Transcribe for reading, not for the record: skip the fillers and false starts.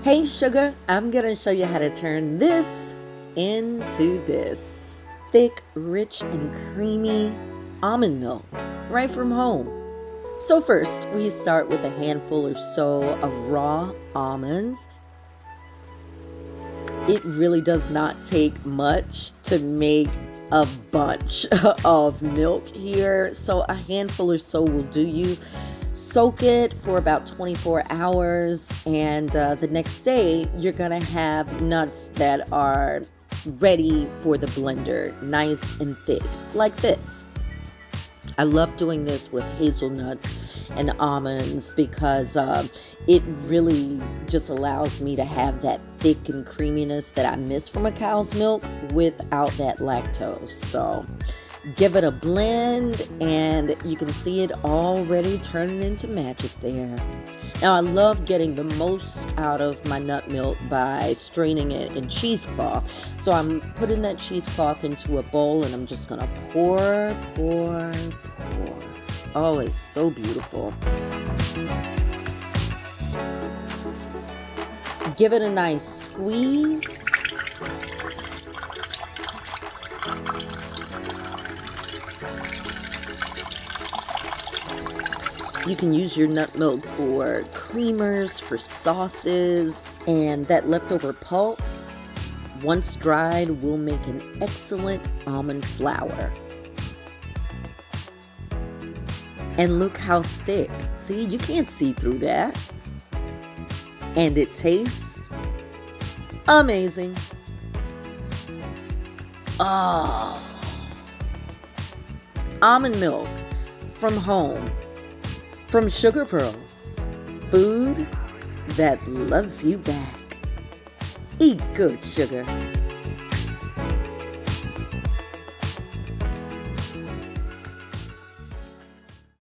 Hey sugar, I'm gonna show you how to turn this into this. Thick, rich, and creamy almond milk right from home. So first, we start with a handful or so of raw almonds. It really does not take much to make a bunch of milk here, so a handful or so will do you. Soak it for about 24 hours, and the next day you're gonna have nuts that are ready for the blender, nice and thick, like this. I love doing this with hazelnuts and almonds because it really just allows me to have that thick and creaminess that I miss from a cow's milk without that lactose. So give it a blend and you can see it already turning into magic there. Now I love getting the most out of my nut milk by straining it in cheesecloth. So I'm putting that cheesecloth into a bowl and I'm just gonna pour. Oh, it's so beautiful. Give it a nice squeeze. You can use your nut milk for creamers, for sauces, and that leftover pulp, once dried, will make an excellent almond flour. And look how thick. See, you can't see through that. And it tastes amazing. Oh, almond milk from home. From Sugar Pearls, food that loves you back. Eat good, sugar.